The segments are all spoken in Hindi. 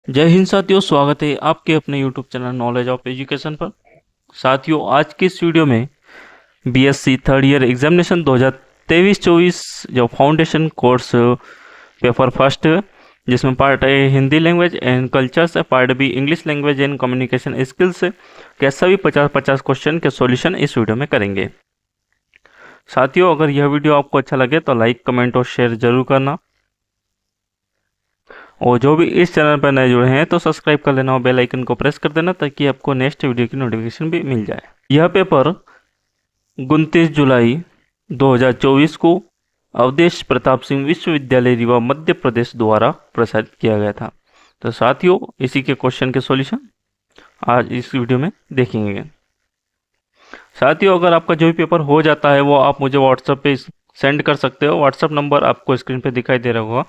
जय हिंद साथियों, स्वागत है आपके अपने YouTube channel knowledge of education पर। साथियों, आज की इस वीडियो में बीएससी थर्ड ईयर एग्जामिनेशन 2023-24 जो फाउंडेशन कोर्स पेपर फर्स्ट, जिसमें part A Hindi language and cultures है, part B English language and communication skills के सभी 50-50 क्वेश्चन के सॉल्यूशन इस वीडियो में करेंगे। साथियों, अगर यह वीडियो आपको अच्छा लगे तो लाइक, कमेंट और शेयर जरूर करना, और जो भी इस चैनल पर नए जुड़े हैं तो सब्सक्राइब कर लेना और बेल आइकन को प्रेस कर देना ताकि आपको नेक्स्ट वीडियो की नोटिफिकेशन भी मिल जाए। यह पेपर 29 जुलाई 2024 को अवधेश प्रताप सिंह विश्वविद्यालय रीवा मध्य प्रदेश द्वारा प्रसारित किया गया था। तो साथियों, इसी के क्वेश्चन के सॉल्यूशन आज इस वीडियो में देखेंगे। साथियों, अगर आपका जो भी पेपर हो जाता है वो आप मुझे व्हाट्सएप पे सेंड कर सकते हो। व्हाट्सएप नंबर आपको स्क्रीन पे दिखाई दे रहा होगा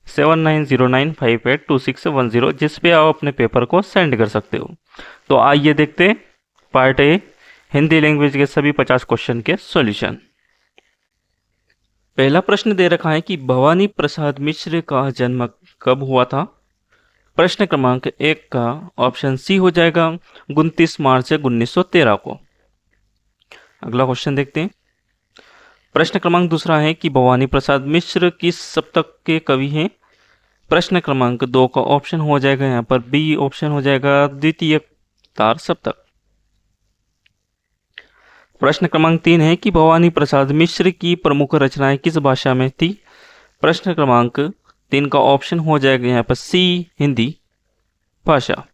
7909582610, जिस पे आप अपने पेपर को सेंड कर सकते हो। तो आइए देखते हैं पार्ट ए हिंदी लैंग्वेज के सभी 50 क्वेश्चन के सॉल्यूशन। पहला प्रश्न दे रखा है कि भवानी प्रसाद मिश्र का जन्म कब हुआ था। प्रश्न क्रमांक 1 का ऑप्शन सी हो जाएगा 29 मार्च 1913 को। अगला क्वेश्चन देखते हैं। प्रश्न क्रमांक दूसरा है कि भवानी प्रसाद मिश्र किस शतक के कवि हैं। प्रश्न क्रमांक 2 का ऑप्शन हो जाएगा यहाँ पर बी ऑप्शन हो जाएगा द्वितीय तार सप्तक। प्रश्न क्रमांक 3 है कि भवानी प्रसाद मिश्र की प्रमुख रचनाएं किस भाषा में थी। प्रश्न क्रमांक 3 का ऑप्शन हो जाएगा यहाँ पर सी हिंदी भाषा।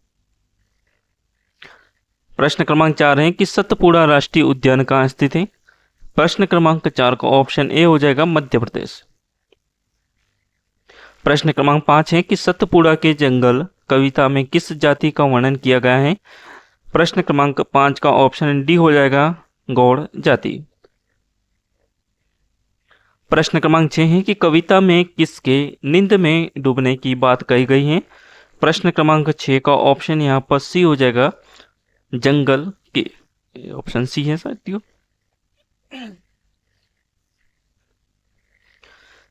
प्रश्न क्रमांक 4 है कि सतपुड़ा राष्ट्रीय उद्यान कहाँ स्थित है। प्रश्न क्रमांक 4 का ऑप्शन ए हो जाएगा मध्य प्रदेश। प्रश्न क्रमांक 5 है कि सतपुड़ा के जंगल कविता में किस जाति का वर्णन किया गया है। प्रश्न क्रमांक 5 का ऑप्शन डी हो जाएगा गौड़ जाति। प्रश्न क्रमांक 6 है कि कविता में किसके नींद में डूबने की बात कही गई है। प्रश्न क्रमांक 6 का ऑप्शन यहाँ पर सी हो जाएगा जंगल के। ऑप्शन सी है साथियों।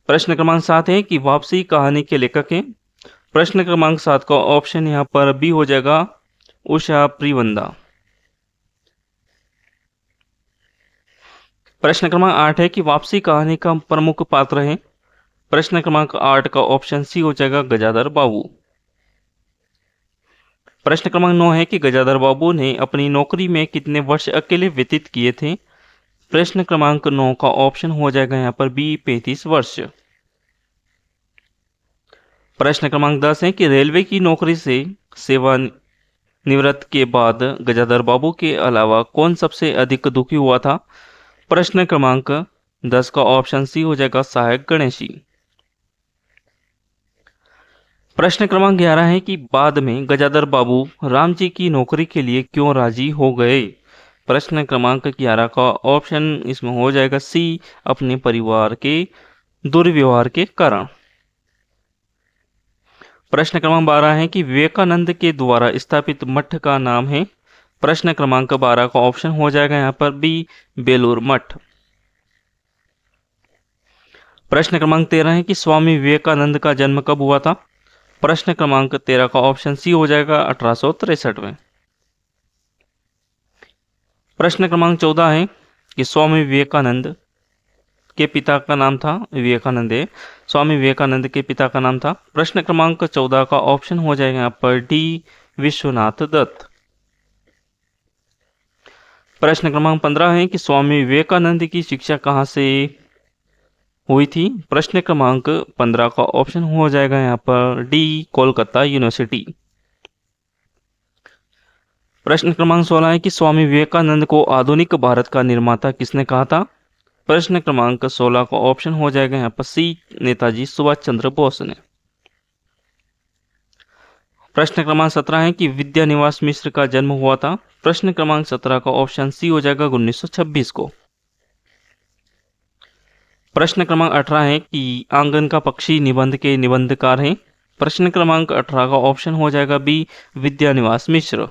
प्रश्न क्रमांक 7 है कि वापसी कहानी के लेखक हैं। प्रश्न क्रमांक 7 का ऑप्शन यहाँ पर बी हो जाएगा उषा प्रिवंदा। प्रश्न क्रमांक 8 है कि वापसी कहानी का प्रमुख पात्र है। प्रश्न क्रमांक 8 का ऑप्शन सी हो जाएगा गजाधर बाबू। प्रश्न क्रमांक 9 है कि गजाधर बाबू ने अपनी नौकरी में कितने वर्ष अकेले व्यतीत किए थे। प्रश्न क्रमांक 9 का ऑप्शन हो जाएगा यहाँ पर बी 35 वर्ष। प्रश्न क्रमांक 10 है कि रेलवे की नौकरी से सेवानिवृत्त के बाद गजाधर बाबू के अलावा कौन सबसे अधिक दुखी हुआ था। प्रश्न क्रमांक 10 का ऑप्शन सी हो जाएगा सहायक गणेशी। प्रश्न क्रमांक 11 है कि बाद में गजाधर बाबू राम जी की नौकरी के लिए क्यों राजी हो गए। प्रश्न क्रमांक 11 का ऑप्शन इसमें हो जाएगा सी अपने परिवार के दुर्व्यवहार के कारण। प्रश्न क्रमांक 12 है कि विवेकानंद के द्वारा स्थापित मठ का नाम है। प्रश्न क्रमांक 12 का ऑप्शन हो जाएगा यहाँ पर बी बेलूर मठ। प्रश्न क्रमांक 13 है कि स्वामी विवेकानंद का जन्म कब हुआ था। प्रश्न क्रमांक 13 का ऑप्शन सी हो जाएगा 1863 में। प्रश्न क्रमांक 14 है कि स्वामी विवेकानंद के पिता का नाम था विवेकानंद है। स्वामी विवेकानंद के पिता का नाम था। प्रश्न क्रमांक 14 का ऑप्शन हो जाएगा यहाँ पर डी विश्वनाथ दत्त। प्रश्न क्रमांक 15 है कि स्वामी विवेकानंद की शिक्षा कहाँ से हुई थी। प्रश्न क्रमांक 15 का ऑप्शन हो जाएगा यहाँ पर डी कोलकाता यूनिवर्सिटी। प्रश्न क्रमांक 16 है कि स्वामी विवेकानंद को आधुनिक भारत का निर्माता किसने कहा था। प्रश्न क्रमांक 16 का ऑप्शन हो जाएगा यहाँ पर सी नेताजी सुभाष चंद्र बोस ने। प्रश्न क्रमांक 17 है कि विद्यानिवास मिश्र का जन्म हुआ था। प्रश्न क्रमांक 17 का ऑप्शन सी हो जाएगा 1926 को। प्रश्न क्रमांक 18 है कि आंगन का पक्षी निबंध के निबंधकार हैं। प्रश्न क्रमांक 18 का ऑप्शन हो जाएगा बी विद्यानिवास मिश्र।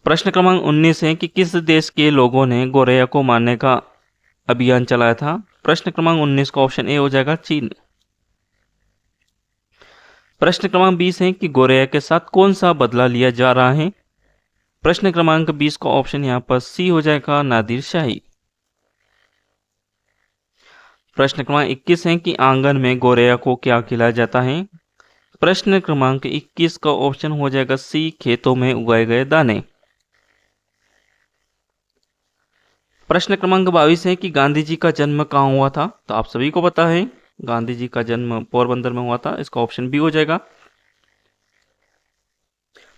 प्रश्न क्रमांक 19 है कि किस देश के लोगों ने गौरैया को मारने का अभियान चलाया था। प्रश्न क्रमांक 19 का ऑप्शन ए हो जाएगा चीन। प्रश्न क्रमांक 20 है कि गौरैया के साथ कौन सा बदला लिया जा रहा है। प्रश्न क्रमांक 20 का ऑप्शन यहाँ पर सी हो जाएगा, नादिर शाही। प्रश्न क्रमांक 21 है कि आंगन में गौरैया को क्या खिलाया जाता है। प्रश्न क्रमांक 21 का ऑप्शन हो जाएगा सी, खेतों में उगाए गए दाने। प्रश्न क्रमांक 22 है कि गांधी जी का जन्म कहाँ हुआ था। तो आप सभी को पता है गांधी जी का जन्म पोरबंदर में हुआ था, इसका ऑप्शन बी हो जाएगा।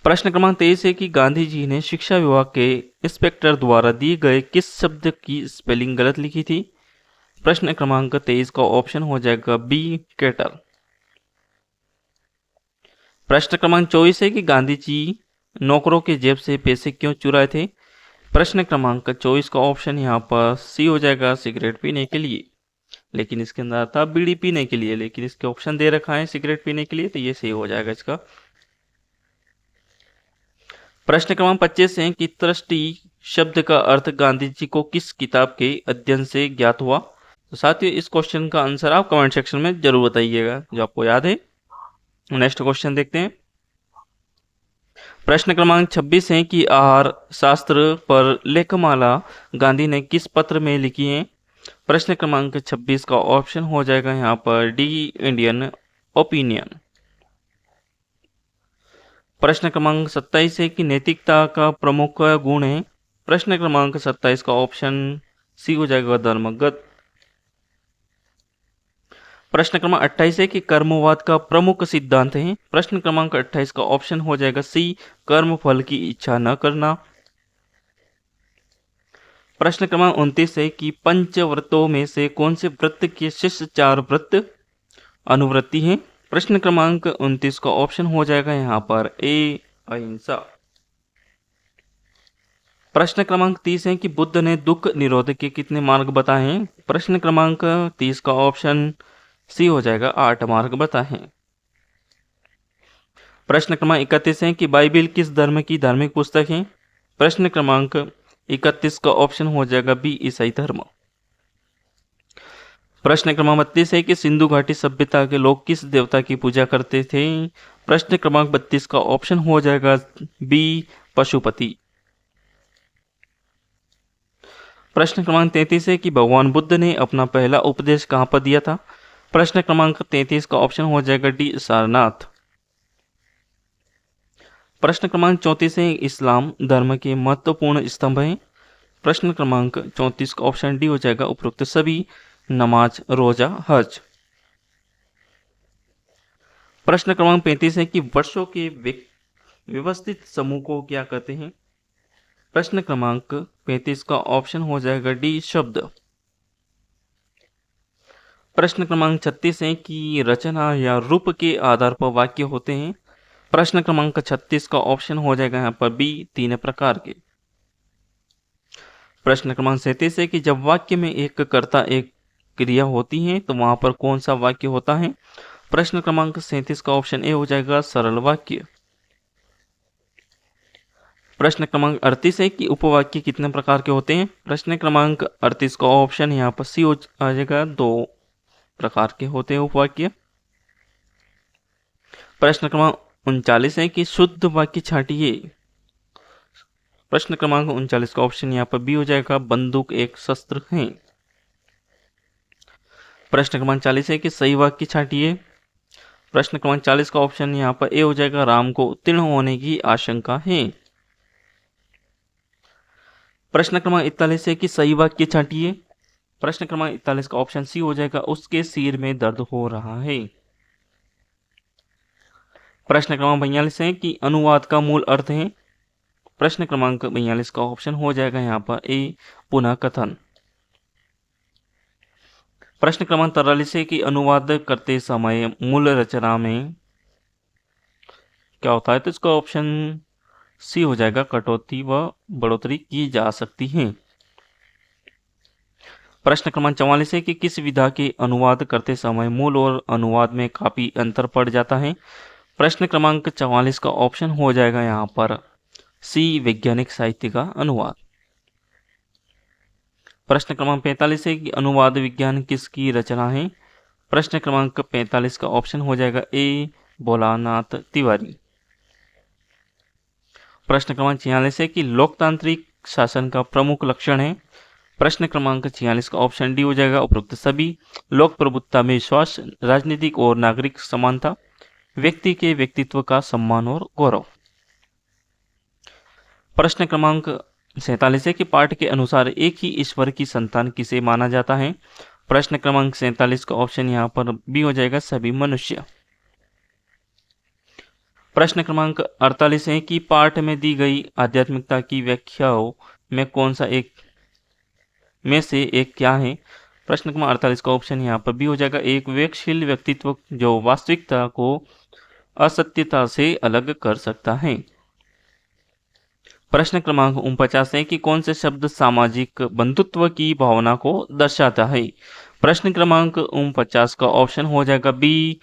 प्रश्न क्रमांक 23 है कि गांधी जी ने शिक्षा विभाग के इंस्पेक्टर द्वारा दिए गए किस शब्द की स्पेलिंग गलत लिखी थी। प्रश्न क्रमांक 23 का ऑप्शन हो जाएगा बी, केटर। प्रश्न क्रमांक 24 है कि गांधी जी नौकरों के जेब से पैसे क्यों चुराए थे। प्रश्न क्रमांक 24 का ऑप्शन यहाँ पर सी हो जाएगा, सिगरेट पीने के लिए। लेकिन इसके अंदर था बीड़ी पीने के लिए, लेकिन इसके ऑप्शन दे रखा है सिगरेट पीने के लिए, तो ये सही हो जाएगा इसका। प्रश्न क्रमांक 25 है कि ट्रस्टी शब्द का अर्थ गांधी जी को किस किताब के अध्ययन से ज्ञात हुआ। तो साथियों इस क्वेश्चन का आंसर आप कमेंट सेक्शन में जरूर बताइएगा जो आपको याद है। नेक्स्ट क्वेश्चन देखते हैं। प्रश्न क्रमांक 26 है कि आहार शास्त्र पर लेखमाला गांधी ने किस पत्र में लिखी है। प्रश्न क्रमांक 26 का ऑप्शन हो जाएगा यहाँ पर डी, इंडियन ओपिनियन। प्रश्न क्रमांक 27 है कि नैतिकता का प्रमुख गुण है। प्रश्न क्रमांक 27 का ऑप्शन सी हो जाएगा, धर्मगत। प्रश्न क्रमांक 28 है कि कर्मवाद का प्रमुख सिद्धांत है। प्रश्न क्रमांक 28 का ऑप्शन हो जाएगा सी, कर्म फल की इच्छा न करना। प्रश्न क्रमांक 29 है कि पंचव्रतों में से कौन से व्रत के शीर्ष 4 व्रत अनुवृत्ति हैं। प्रश्न क्रमांक 29 का ऑप्शन हो जाएगा यहाँ पर ए, अहिंसा। प्रश्न क्रमांक 30 है कि बुद्ध ने दुख निरोध के कितने मार्ग बताए हैं। प्रश्न क्रमांक 30 का ऑप्शन सी हो जाएगा, 8 मार्ग बताए हैं। प्रश्न क्रमांक 31 है कि बाइबिल किस धर्म की धार्मिक पुस्तक है। प्रश्न क्रमांक 31 का ऑप्शन हो जाएगा बी, ईसाई धर्म। प्रश्न क्रमांक 32 है कि सिंधु घाटी सभ्यता के लोग किस देवता की पूजा करते थे। प्रश्न क्रमांक 32 का ऑप्शन हो जाएगा बी, पशुपति। प्रश्न क्रमांक 33 है कि भगवान बुद्ध ने अपना पहला उपदेश कहाँ पर दिया था। प्रश्न क्रमांक 33 का ऑप्शन हो जाएगा डी, सारनाथ। प्रश्न क्रमांक 34 है इस्लाम धर्म के महत्वपूर्ण स्तंभ हैं। प्रश्न क्रमांक 34 का ऑप्शन डी हो जाएगा, उपरोक्त सभी, नमाज, रोजा, हज। प्रश्न क्रमांक 35 है कि वर्षों के व्यवस्थित समूह को क्या कहते हैं। प्रश्न क्रमांक 35 का ऑप्शन हो जाएगा डी, शब्द। प्रश्न क्रमांक 36 है कि रचना या रूप के आधार पर वाक्य होते हैं। प्रश्न क्रमांक 36 का ऑप्शन हो जाएगा यहाँ पर बी, 3 प्रकार के। प्रश्न क्रमांक 37 है कि जब वाक्य में एक कर्ता एक क्रिया होती है तो वहां पर कौन सा वाक्य होता है। प्रश्न क्रमांक 37 का ऑप्शन ए हो जाएगा, सरल वाक्य। प्रश्न क्रमांक 38 है कि उपवाक्य कितने प्रकार के होते हैं। प्रश्न क्रमांक 38 का ऑप्शन यहाँ पर सी हो जाएगा, 2 प्रकार के होते हैं उपवाक्य। प्रश्न क्रमांक 39 है कि शुद्ध वाक्य छांटिए। प्रश्न क्रमांक 39 का ऑप्शन यहाँ पर बी हो जाएगा, बंदूक एक शस्त्र है। प्रश्न क्रमांक 40 है कि सही वाक्य छांटिए। प्रश्न क्रमांक 40 का ऑप्शन यहाँ पर ए हो जाएगा, राम को उत्तीर्ण होने की आशंका है। प्रश्न क्रमांक 41 है कि सही वाक्य छांटिए। प्रश्न क्रमांक 41 का ऑप्शन सी हो जाएगा, उसके सिर में दर्द हो रहा है। प्रश्न क्रमांक 42 है कि अनुवाद का मूल अर्थ है। प्रश्न क्रमांक 42 का ऑप्शन हो जाएगा यहाँ पर ए, पुनः कथन। प्रश्न क्रमांक 43 है कि अनुवाद करते समय मूल रचना में क्या होता है। तो इसका ऑप्शन सी हो जाएगा, कटौती व बढ़ोतरी की जा सकती है। प्रश्न क्रमांक 44 है कि किस विधा के अनुवाद करते समय मूल और अनुवाद में काफी अंतर पड़ जाता है। प्रश्न क्रमांक 44 का ऑप्शन हो जाएगा यहाँ पर सी, वैज्ञानिक साहित्य का अनुवाद। प्रश्न क्रमांक 45 है कि अनुवाद विज्ञान किसकी रचना है। प्रश्न क्रमांक 45 का ऑप्शन हो जाएगा ए, भोलानाथ तिवारी। प्रश्न क्रमांक 46 है कि लोकतांत्रिक शासन का प्रमुख लक्षण है। प्रश्न क्रमांक 46 का ऑप्शन डी हो जाएगा उपरोक्त सभी। लोक प्रभुत्व में विश्वास, राजनीतिक और नागरिक समानता, व्यक्ति के व्यक्तित्व का सम्मान और गौरव। प्रश्न क्रमांक 47 है कि पाठ के अनुसार एक ही ईश्वर की संतान किसे माना जाता है। प्रश्न क्रमांक 47 का ऑप्शन यहाँ पर बी हो जाएगा सभी मनुष्य। प्रश्न क्रमांक 48 है कि पाठ में दी गई आध्यात्मिकता की व्याख्याओं में कौन सा एक में से एक क्या है। प्रश्न क्रमांक 48 का ऑप्शन यहाँ पर बी हो जाएगा एक विवेकशील व्यक्तित्व जो वास्तविकता को असत्यता से अलग कर सकता है। प्रश्न क्रमांक 49 है कि कौन से शब्द सामाजिक बंधुत्व की भावना को दर्शाता है। प्रश्न क्रमांक 49 का ऑप्शन हो जाएगा बी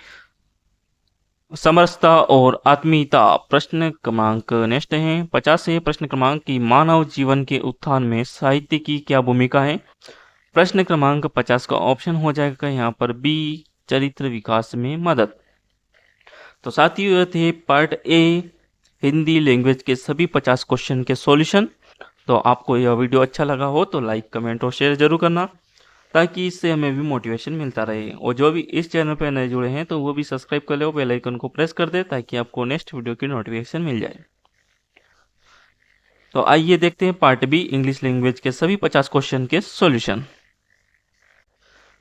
समरसता और आत्मीयता। प्रश्न क्रमांक नेक्स्ट है 50 है प्रश्न क्रमांक की मानव जीवन के उत्थान में साहित्य की क्या भूमिका है। प्रश्न क्रमांक 50 का ऑप्शन हो जाएगा यहाँ पर बी चरित्र विकास में मदद। तो साथियों ये थे पार्ट ए हिंदी लैंग्वेज के सभी 50 क्वेश्चन के सॉल्यूशन। तो आपको यह वीडियो अच्छा लगा हो तो लाइक कमेंट और शेयर जरूर करना ताकि इससे हमें भी मोटिवेशन मिलता रहे। और जो भी इस चैनल पर नए जुड़े हैं तो वो भी सब्सक्राइब कर ले, बेल आइकन को प्रेस कर दे ताकि आपको नेक्स्ट वीडियो की नोटिफिकेशन मिल जाए। तो आइए देखते हैं पार्ट बी इंग्लिश लैंग्वेज के सभी 50 क्वेश्चन के सॉल्यूशन।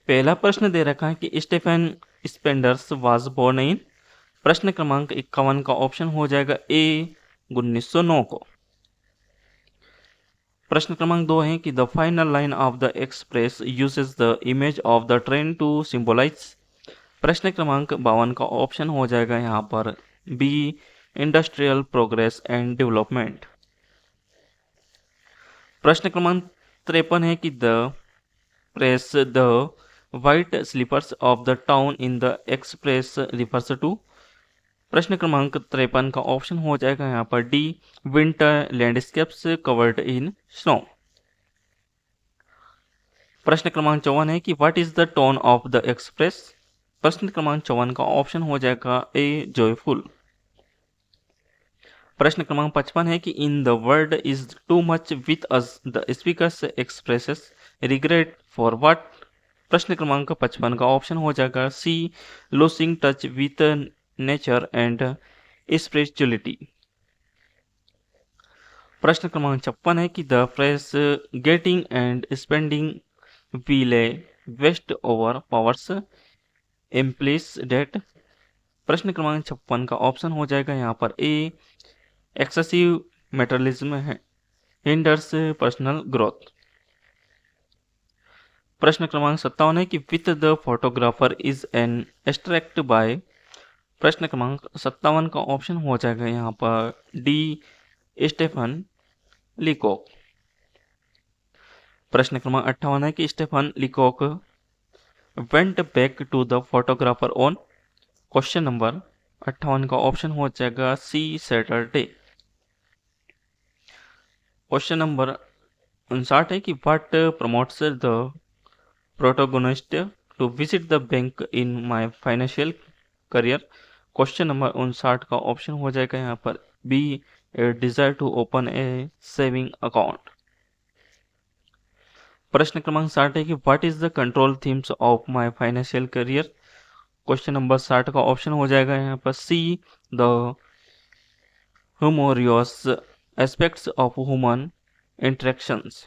पहला प्रश्न दे रखा है कि Stephen Spender's was born in. प्रश्न क्रमांक 51 का ऑप्शन हो जाएगा ए 1909 को। प्रश्न क्रमांक 2 है कि the final line of the express uses the image of the train to symbolize. प्रश्न क्रमांक 52 का ऑप्शन हो जाएगा यहाँ पर b industrial progress and development. प्रश्न क्रमांक 53 है कि the press the white sleepers of the town in the express refers to. प्रश्न क्रमांक 53 का ऑप्शन हो जाएगा यहाँ पर d winter landscapes covered in snow. प्रश्न क्रमांक 54 है कि what is the tone of the express. प्रश्न क्रमांक 54 का ऑप्शन हो जाएगा ए जॉयफुल। प्रश्न क्रमांक 55 है कि in the world is too much with us the speaker's expresses regret for what. प्रश्न क्रमांक 55 का ऑप्शन हो जाएगा C losing touch with nature and spirituality. प्रश्न क्रमांक 56 है कि the phrase getting and spending will waste over powers implies that. प्रश्न क्रमांक 56 का ऑप्शन हो जाएगा यहाँ पर A excessive materialism hinders personal growth. प्रश्न क्रमांक 57 है कि with the photographer is an extract by. प्रश्न क्रमांक 57 का ऑप्शन हो जाएगा यहाँ पर डी स्टेफन लीकॉक। प्रश्न क्रमांक 58 है कि Stephen Leacock went back to the photographer on. Question number 58 का ऑप्शन हो जाएगा सी सैटरडे। क्वेश्चन नंबर 59 है कि what prompts the protagonist to visit the bank in My Financial Career. Question number 59 का ऑप्शन हो जाएगा यहाँ पर B a desire to open a saving account. प्रश्न क्रमांक 60 है कि what is the control themes of My Financial Career. Question number 60 का ऑप्शन हो जाएगा यहाँ पर C the humorous aspects of human interactions.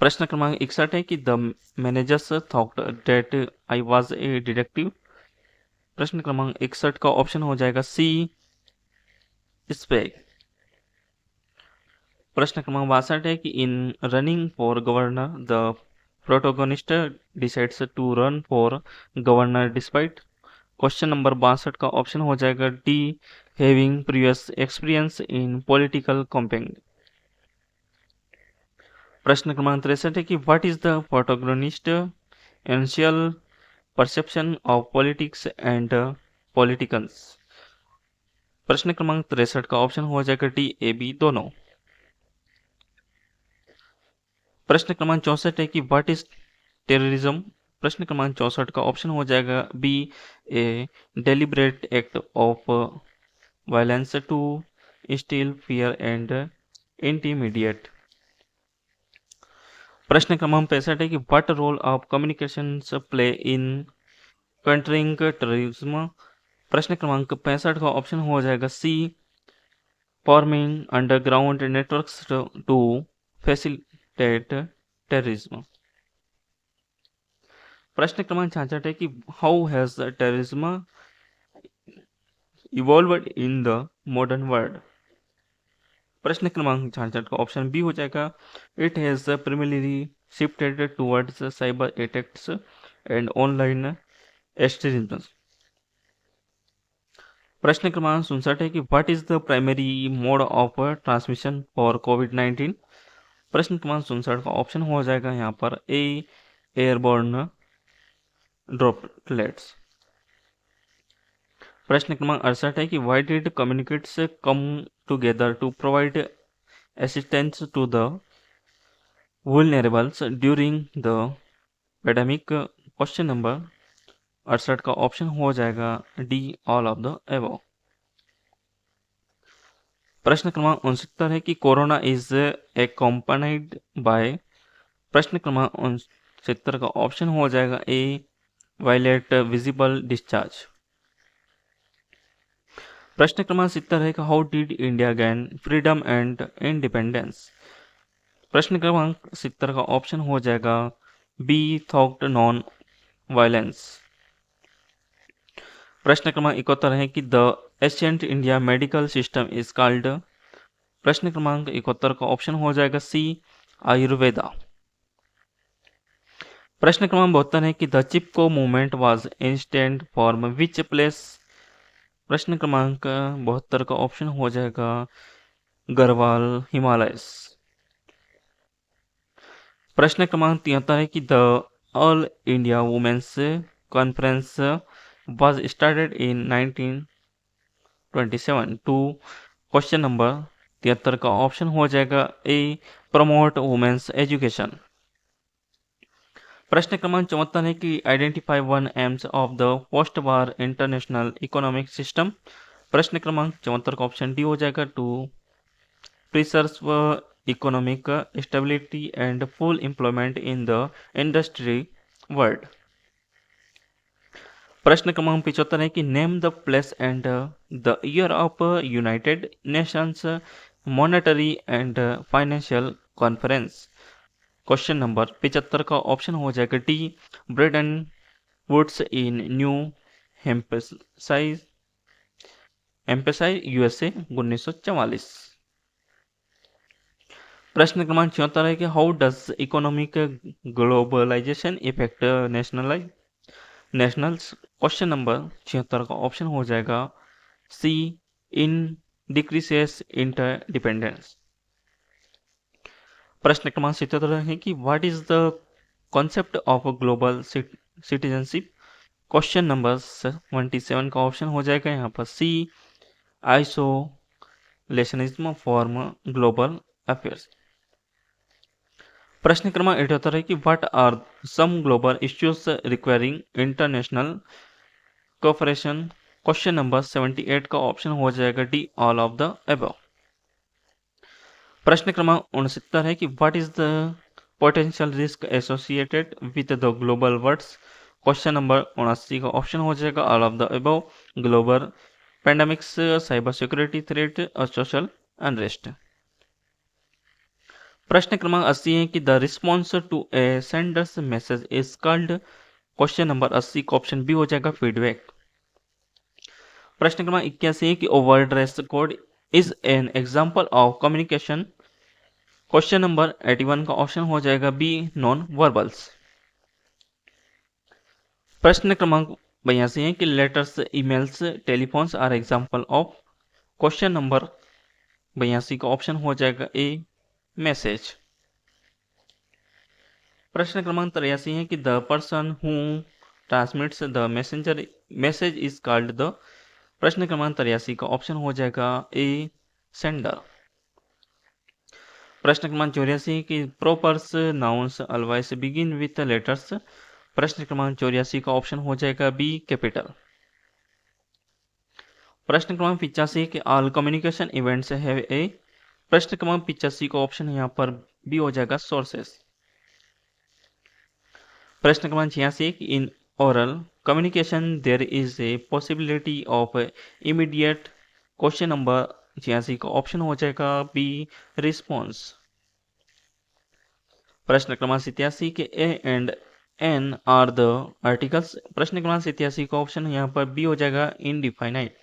प्रश्न क्रमांक 61 है कि the managers thought that I was a detective. प्रश्न क्रमांक 61 का ऑप्शन हो जाएगा सी स्पेक। प्रश्न क्रमांक 62 है कि in running for governor the protagonist decides to run for governor despite. Question number 62 का ऑप्शन हो जाएगा d having previous experience in political campaigning. प्रश्न क्रमांक 63 है कि what is the protagonist initial perception of politics and politicals. प्रश्न क्रमांक 63 का ऑप्शन हो जाएगा डी ए बी दोनों। प्रश्न क्रमांक 64 है कि व्हाट इज टेररिज्म। प्रश्न क्रमांक 64 का ऑप्शन हो जाएगा B, a deliberate act of violence to instil fear and intimidate. प्रश्न क्रमांक 65 है कि what role of communications play in countering terrorism. प्रश्न क्रमांक 65 का ऑप्शन हो जाएगा C, forming underground networks to facilitate terrorism. प्रश्न क्रमांक 66 है कि how has terrorism evolved in the modern world. प्रश्न क्रमांक 66 का ऑप्शन बी हो जाएगा, it has primarily shifted towards cyber attacks and online extremism। प्रश्न क्रमांक 67 है कि what is the primary mode of transmission for कोविड-19। प्रश्न क्रमांक 67 का ऑप्शन हो जाएगा यहाँ पर ए, एयरबोर्न ड्रॉपलेट्स। प्रश्न क्रमांक 68 है कि why did communities come together to provide assistance to the vulnerables during the pandemic. Question number 68 का ऑप्शन हो जाएगा D, all of the above. प्रश्न क्रमांक 69 है कि कोरोना इज एक्कम्पनीड बाय। प्रश्न क्रमांक 69 का ऑप्शन हो जाएगा ए, वायलेट विजिबल डिस्चार्ज। प्रश्न क्रमांक 70 है कि how did India gain freedom and independence. प्रश्न क्रमांक 70 का ऑप्शन हो जाएगा बी, थॉट नॉन वायलेंस। प्रश्न क्रमांक 71 है कि the ancient India medical system is called. प्रश्न क्रमांक 71 का ऑप्शन हो जाएगा सी, आयुर्वेदा। प्रश्न क्रमांक 72 है कि the Chipko movement was instant form which place. प्रश्न क्रमांक 72 का ऑप्शन हो जाएगा गढ़वाल, हिमालयस। प्रश्न क्रमांक 73 है कि the all India women's conference was started in 1927 to. Question number 73 का ऑप्शन हो जाएगा ए, प्रमोट वुमेन्स एजुकेशन। प्रश्न क्रमांक 74 है कि identify one aims of the post war international economic system. प्रश्न क्रमांक 74 का ऑप्शन डी हो जाएगा to preserve economic stability and full employment in the industry world. प्रश्न क्रमांक 75 है कि name the place and the year of United Nations monetary and financial conference. Question number 75 का ऑप्शन हो जाएगा D, Bretton Woods in New Hampshire USA 1944। प्रश्न क्रमांक 76 है कि how does economic globalisation effect nationals. Question number 76 का ऑप्शन हो जाएगा सी, इन डिक्रीसेस इंटरडिपेंडेंस। प्रश्न क्रमांक 77 है कि what is the concept of global citizenship. Question number 77 का ऑप्शन हो जाएगा यहाँ पर c, isolationism form global affairs. प्रश्न क्रमांक 78 है कि what are some global issues requiring international cooperation. Question number 78 का ऑप्शन हो जाएगा D, all of the above. प्रश्न क्रमांक 69 है कि what is the potential risk associated with the global words. Question number 79 का ऑप्शन हो जाएगा all of the above, global pandemics, cyber security threat और सोशल अनरेस्ट। प्रश्न क्रमांक 80 है कि the response to a sender's message is called. Question number 80 का ऑप्शन बी हो जाएगा फीडबैक। प्रश्न क्रमांक 81 है कि over dress code is an example of communication. Question number 81 का ऑप्शन हो जाएगा बी, नॉन वर्बल्स। प्रश्न क्रमांक 82 है कि letters, emails, telephones are example of. Question number 82 का ऑप्शन हो जाएगा ए, मैसेज। प्रश्न क्रमांक 83 है कि the person who transmits the message is called the. प्रश्न क्रमांक 83 का ऑप्शन हो जाएगा ए, सेंडर। प्रश्न क्रमांक 84 है कि proper nouns always begin with letters. प्रश्न क्रमांक 84 का ऑप्शन हो जाएगा बी कैपिटल। प्रश्न क्रमांक 85 के all communication events have a. प्रश्न क्रमांक 85 का ऑप्शन यहाँ पर बी हो जाएगा सोर्सेस। प्रश्न क्रमांक 86 in oral communication there is a possibility of immediate. Question number 86 का ऑप्शन हो जाएगा बी रिस्पॉन्स। प्रश्न क्रमांक 87 के a and an are the articles. प्रश्न क्रमांक 87 का ऑप्शन यहाँ पर बी हो जाएगा इनडिफाइनाइट।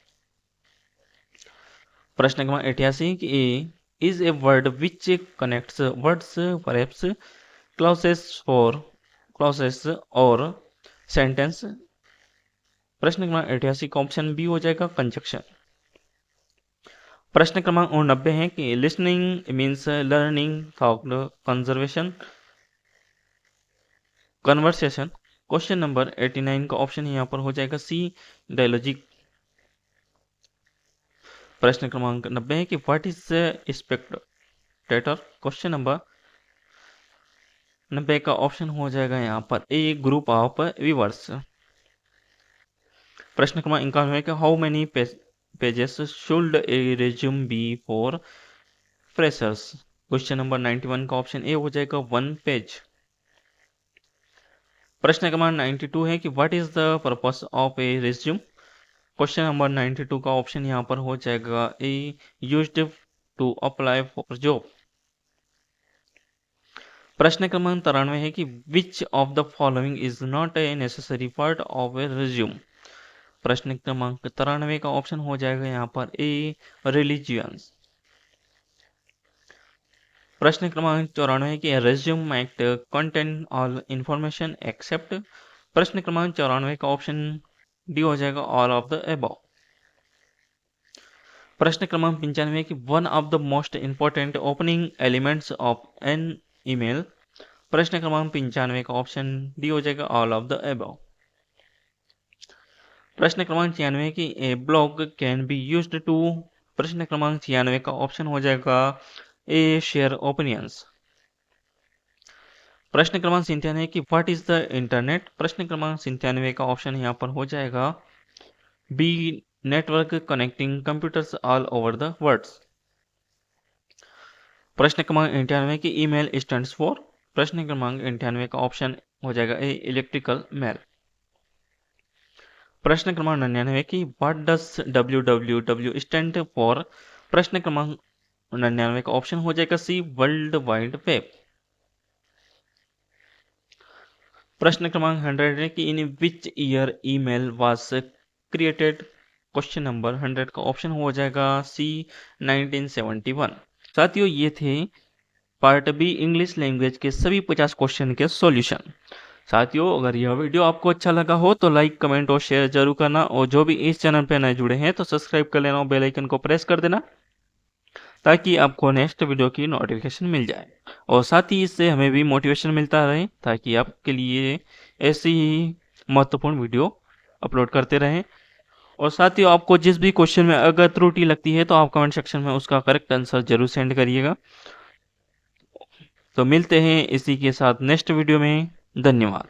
प्रश्न क्रमांक 88 की a is a word which connects words perhaps clauses or sentence. प्रश्न क्रमांक 88 का ऑप्शन बी हो जाएगा कंजक्शन। प्रश्न क्रमांक 89 है कि listening means learning thought conservation conversation. Question number 89 का ऑप्शन यहाँ पर हो जाएगा सी डायलॉजिक। प्रश्न क्रमांक 90 है कि what is Spectator. Question number 90 का ऑप्शन हो जाएगा यहाँ पर ए ग्रुप ऑफ व्यूअर्स। प्रश्न क्रमांक 91 है कि how many pages should a resume be for freshers. Question number 91 का ऑप्शन ए हो जाएगा 1 पेज। प्रश्न क्रमांक 92 है कि what is the purpose of a resume. Question number 92 का ऑप्शन यहाँ पर हो जाएगा A used to apply for job. प्रश्न क्रमांक 93 है कि which of the following is not a necessary part of a resume. प्रश्न क्रमांक 93 का ऑप्शन हो जाएगा यहाँ पर ए रिलीजियंस। प्रश्न क्रमांक 94 है कि resume act contain all information except. प्रश्न क्रमांक 94 का ऑप्शन डी हो जाएगा ऑल ऑफ द अबव। प्रश्न क्रमांक 95 कि one of the most important opening elements of an email. प्रश्न क्रमांक 95 का ऑप्शन डी हो जाएगा ऑल ऑफ द अबव। प्रश्न क्रमांक 96 कि a blog can be used to. प्रश्न क्रमांक 96 का ऑप्शन हो जाएगा ए शेयर ओपिनियंस। प्रश्न क्रमांक 97 कि व्हाट इज द इंटरनेट। प्रश्न क्रमांक 97 का ऑप्शन यहाँ पर हो जाएगा b network connecting computers all over the world. प्रश्न क्रमांक 98 की ईमेल स्टैंड्स फॉर। प्रश्न क्रमांक 98 का ऑप्शन हो जाएगा ए इलेक्ट्रिकल मेल। प्रश्न क्रमांक 99 की what does www stand for. प्रश्न क्रमांक 99 का ऑप्शन हो जाएगा सी वर्ल्ड वाइड वेब। प्रश्न क्रमांक 100 है कि in which year email was created. Question number 100 का ऑप्शन हो जाएगा सी 1971। साथियों ये थे पार्ट बी इंग्लिश लैंग्वेज के सभी 50 क्वेश्चन के सॉल्यूशन। साथियों अगर यह वीडियो आपको अच्छा लगा हो तो लाइक कमेंट और शेयर जरूर करना, और जो भी इस चैनल पर नए जुड़े हैं तो सब्सक्राइब कर लेना और बेल आइकन को प्रेस कर देना ताकि आपको नेक्स्ट वीडियो की नोटिफिकेशन मिल जाए, और साथ ही इससे हमें भी मोटिवेशन मिलता रहे ताकि आपके लिए ऐसी ही महत्वपूर्ण वीडियो अपलोड करते रहें। और साथियों आपको जिस भी क्वेश्चन में अगर त्रुटि लगती है तो आप कमेंट सेक्शन में उसका करेक्ट आंसर जरूर सेंड करिएगा। तो मिलते हैं इसी के साथ नेक्स्ट वीडियो में। धन्यवाद।